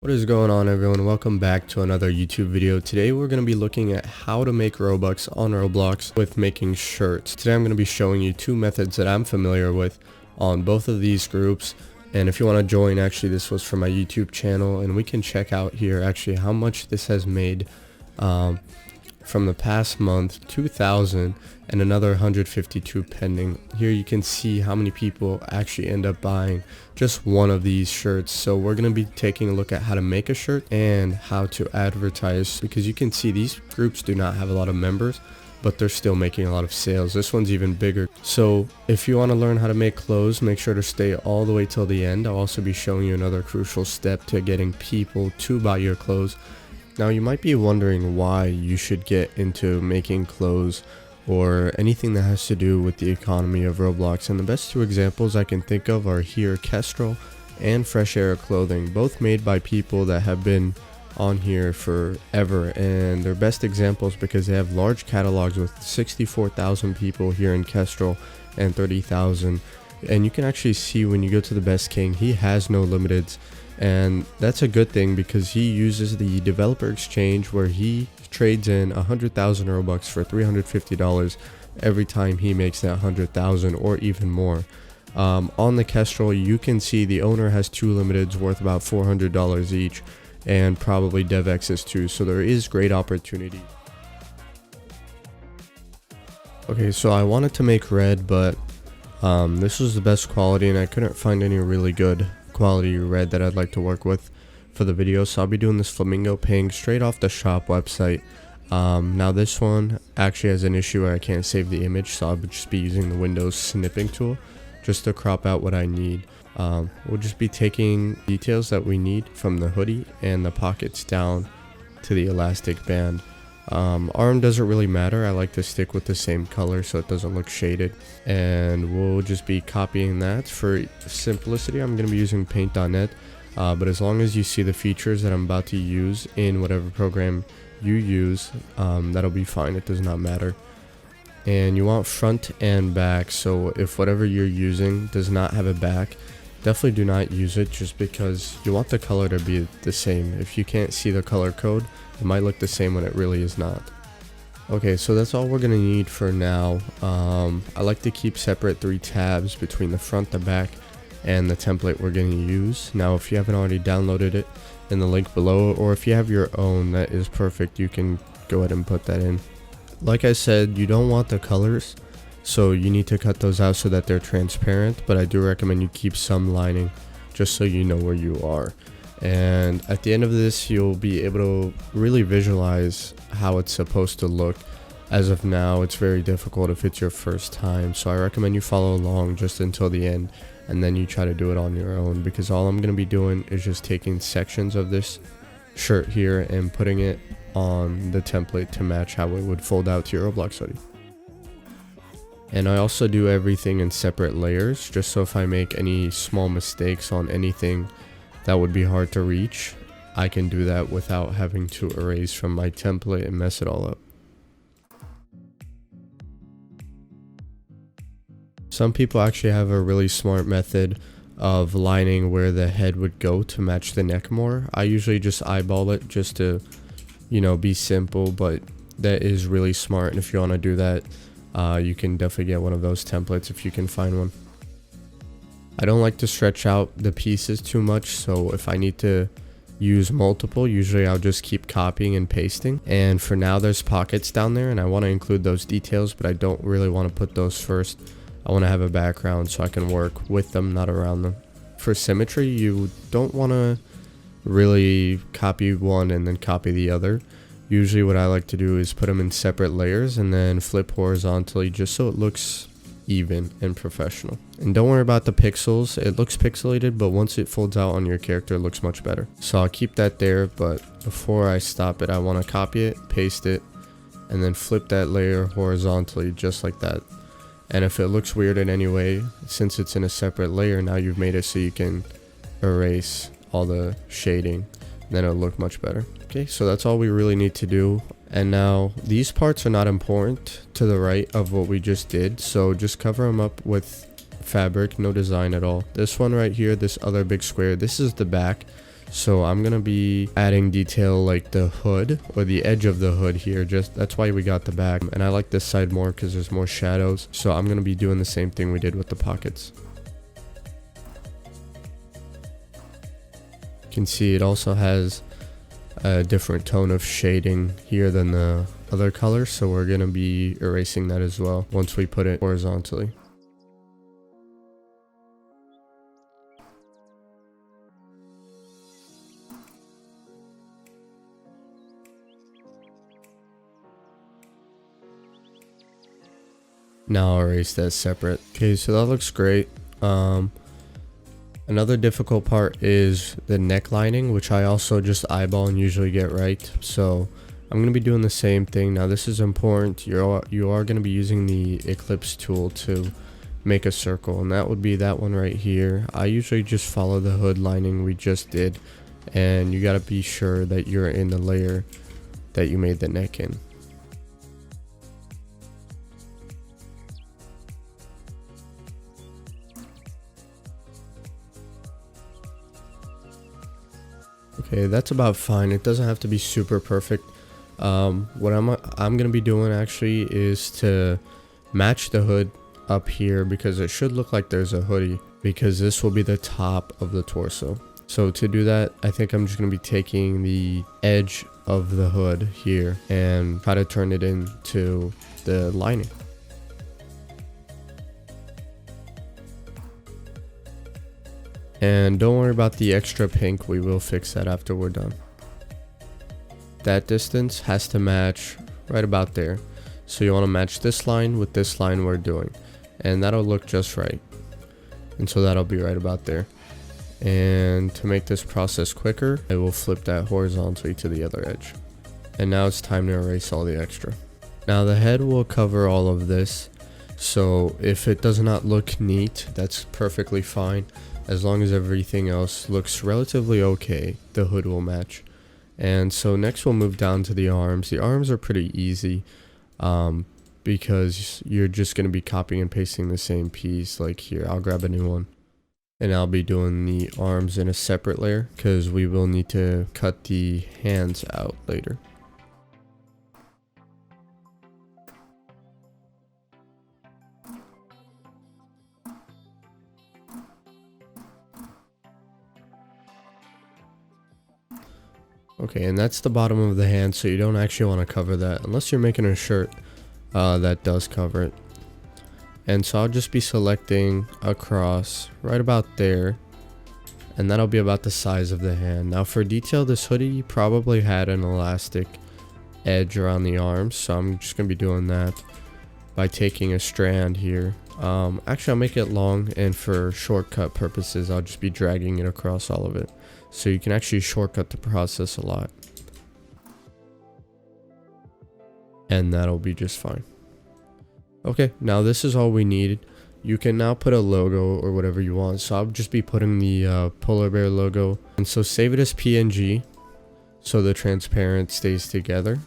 What is going on, everyone? Welcome back to another YouTube video. Today we're going to be looking at how to make Robux on Roblox with making shirts. Today I'm going to be showing you two methods that I'm familiar with on both of these groups. And if you want to join, actually this was from my YouTube channel, and we can check out here actually how much this has made from the past month, 2,000 and another 152 pending. Here you can see how many people actually end up buying just one of these shirts. So we're going to be taking a look at how to make a shirt and how to advertise, because you can see these groups do not have a lot of members, but they're still making a lot of sales. This one's even bigger. So if you want to learn how to make clothes, make sure to stay all the way till the end. I'll also be showing you another crucial step to getting people to buy your clothes. Now you might be wondering why you should get into making clothes or anything that has to do with the economy of Roblox, and the best two examples I can think of are here Kestrel and Fresh Air Clothing, both made by people that have been on here forever, and they're best examples because they have large catalogs with 64,000 people here in Kestrel and 30,000. And you can actually see when you go to the Best King, he has no limiteds. And that's a good thing because he uses the developer exchange where he trades in 100,000 Robux for $350 every time he makes that 100,000 or even more. On the Kestrel, you can see the owner has two limiteds worth about $400 each, and probably DevX's too, so there is great opportunity. Okay, so I wanted to make red, but this was the best quality and I couldn't find any really good quality red that I'd like to work with for the video, so I'll be doing this flamingo ping straight off the shop website. Now this one actually has an issue where I can't save the image, so I'll just be using the Windows snipping tool just to crop out what I need. We'll just be taking details that we need from the hoodie and the pockets down to the elastic band. Arm doesn't really matter. I like to stick with the same color so it doesn't look shaded, and we'll just be copying that. For simplicity, I'm going to be using paint.net, but as long as you see the features that I'm about to use in whatever program you use, that'll be fine. It does not matter. And you want front and back, so if whatever you're using does not have a back, definitely do not use it, just because you want the color to be the same. If you can't see the color code, it might look the same when it really is not. Okay, so that's all we're gonna need for now. I like to keep separate 3 tabs between the front, the back, and the template we're gonna use. Now if you haven't already downloaded it, in the link below, or if you have your own that is perfect, you can go ahead and put that in. Like I said, you don't want the colors, so you need to cut those out so that they're transparent, but I do recommend you keep some lining just so you know where you are. And at the end of this, you'll be able to really visualize how it's supposed to look. As of now, it's very difficult if it's your first time, so I recommend you follow along just until the end, and then you try to do it on your own, because all I'm going to be doing is just taking sections of this shirt here and putting it on the template to match how it would fold out to your Roblox hoodie. And I also do everything in separate layers, just so if I make any small mistakes on anything that would be hard to reach, I can do that without having to erase from my template and mess it all up. Some people actually have a really smart method of lining where the head would go to match the neck more. I usually just eyeball it just to, be simple, but that is really smart, and if you want to do that, you can definitely get one of those templates if you can find one. I don't like to stretch out the pieces too much, so if I need to use multiple, usually I'll just keep copying and pasting. And for now, there's pockets down there, and I want to include those details, but I don't really want to put those first. I want to have a background so I can work with them, not around them. For symmetry, you don't want to really copy one and then copy the other. Usually what I like to do is put them in separate layers and then flip horizontally just so it looks even and professional. And don't worry about the pixels. It looks pixelated, but once it folds out on your character, it looks much better. So I'll keep that there, but before I stop it, I want to copy it, paste it, and then flip that layer horizontally just like that. And if it looks weird in any way, since it's in a separate layer, now you've made it so you can erase all the shading, then it'll look much better. Okay, so that's all we really need to do. And now these parts are not important to the right of what we just did, so just cover them up with fabric, no design at all. This one right here, this other big square, this is the back. So I'm gonna be adding detail like the hood or the edge of the hood here. Just that's why we got the back, and I like this side more because there's more shadows. So I'm gonna be doing the same thing we did with the pockets. You can see it also has a different tone of shading here than the other color, so we're gonna be erasing that as well once we put it horizontally. Now I'll erase that separate. Okay, so that looks great. Another difficult part is the neck lining, which I also just eyeball and usually get right. So I'm going to be doing the same thing. Now this is important. You are going to be using the ellipse tool to make a circle, and that would be that one right here. I usually just follow the hood lining we just did, and you got to be sure that you're in the layer that you made the neck in. Okay, that's about fine. It doesn't have to be super perfect. What I'm gonna be doing actually is to match the hood up here, because it should look like there's a hoodie, because this will be the top of the torso. So to do that, I think I'm just gonna be taking the edge of the hood here and try to turn it into the lining. And don't worry about the extra pink, we will fix that after we're done. That distance has to match right about there. So you want to match this line with this line we're doing, and that'll look just right. And so that'll be right about there. And to make this process quicker, I will flip that horizontally to the other edge. And now it's time to erase all the extra. Now the head will cover all of this, so if it does not look neat, that's perfectly fine. As long as everything else looks relatively okay, the hood will match. And so next we'll move down to the arms. The arms are pretty easy because you're just going to be copying and pasting the same piece. Like here, I'll grab a new one. And I'll be doing the arms in a separate layer because we will need to cut the hands out later. Okay, and that's the bottom of the hand, so you don't actually want to cover that unless you're making a shirt that does cover it. And so I'll just be selecting across right about there, and that'll be about the size of the hand. Now for detail, this hoodie probably had an elastic edge around the arms, so I'm just going to be doing that by taking a strand here. Actually I'll make it long, and for shortcut purposes I'll just be dragging it across all of it. So you can actually shortcut the process a lot. And that'll be just fine. Okay, now this is all we need. You can now put a logo or whatever you want. So I'll just be putting the polar bear logo. And so save it as PNG so the transparent stays together.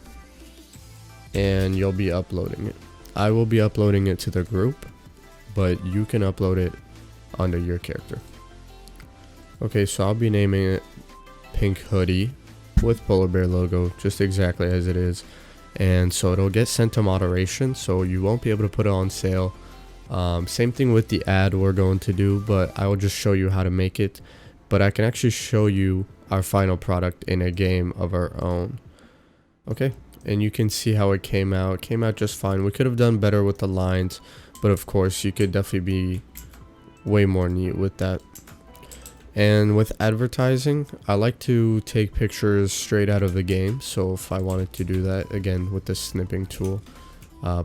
And you'll be uploading it. I will be uploading it to the group, but you can upload it under your character. Okay, so I'll be naming it Pink Hoodie with polar bear logo, just exactly as it is. And so it'll get sent to moderation, so you won't be able to put it on sale. Same thing with the ad we're going to do, but I will just show you how to make it. But I can actually show you our final product in a game of our own. Okay, and you can see how it came out. It came out just fine. We could have done better with the lines, but of course you could definitely be way more neat with that. And with advertising, I like to take pictures straight out of the game. So if I wanted to do that, again with the snipping tool,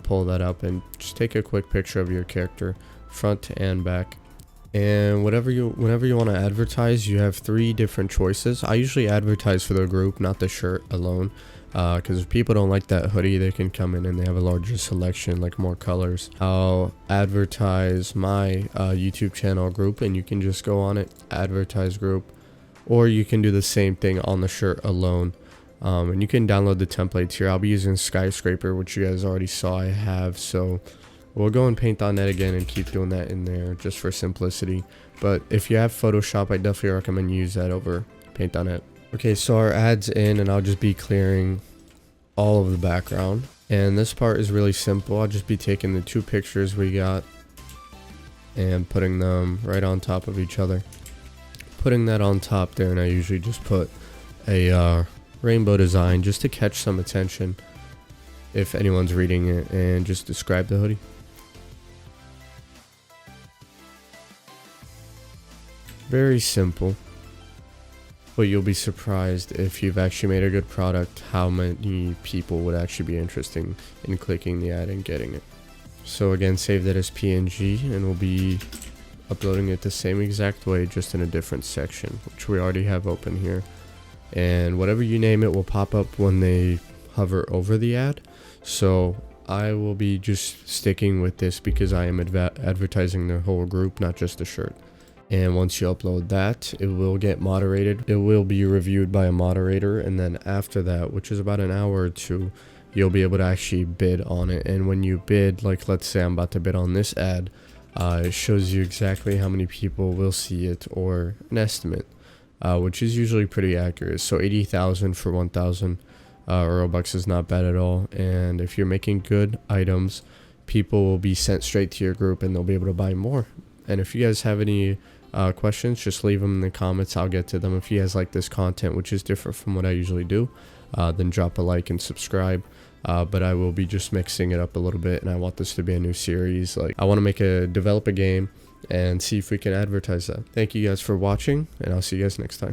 pull that up and just take a quick picture of your character, front and back. And whenever you want to advertise, you have 3 different choices. I usually advertise for the group, not the shirt alone. Because if people don't like that hoodie, they can come in and they have a larger selection, like more colors. I'll advertise my YouTube channel group, and you can just go on it, advertise group, or you can do the same thing on the shirt alone. And you can download the templates here. I'll be using skyscraper, which you guys already saw I have, so we'll go and paint on that again and keep doing that in there just for simplicity. But if you have Photoshop, I definitely recommend use that over paint on it. Okay, so our ad's in, and I'll just be clearing all of the background. And this part is really simple. I'll just be taking the 2 pictures we got and putting them right on top of each other. Putting that on top there, and I usually just put a rainbow design just to catch some attention if anyone's reading it, and just describe the hoodie. Very simple, but you'll be surprised if you've actually made a good product how many people would actually be interested in clicking the ad and getting it. So again, save that as PNG, and we'll be uploading it the same exact way, just in a different section, which we already have open here. And whatever you name it will pop up when they hover over the ad. So I will be just sticking with this because I am advertising the whole group, not just the shirt. And once you upload that, it will get moderated. It will be reviewed by a moderator, and then after that, which is about an hour or 2, you'll be able to actually bid on it. And when you bid, like let's say I'm about to bid on this ad, it shows you exactly how many people will see it, or an estimate, which is usually pretty accurate. So 80,000 for 1,000 Robux is not bad at all. And if you're making good items, people will be sent straight to your group, and they'll be able to buy more. And if you guys have any questions, just leave them in the comments. I'll get to them. If you guys like this content, which is different from what I usually do, then drop a like and subscribe. But I will be just mixing it up a little bit, and I want this to be a new series. Like, I want to develop a game and see if we can advertise that. Thank you guys for watching, and I'll see you guys next time.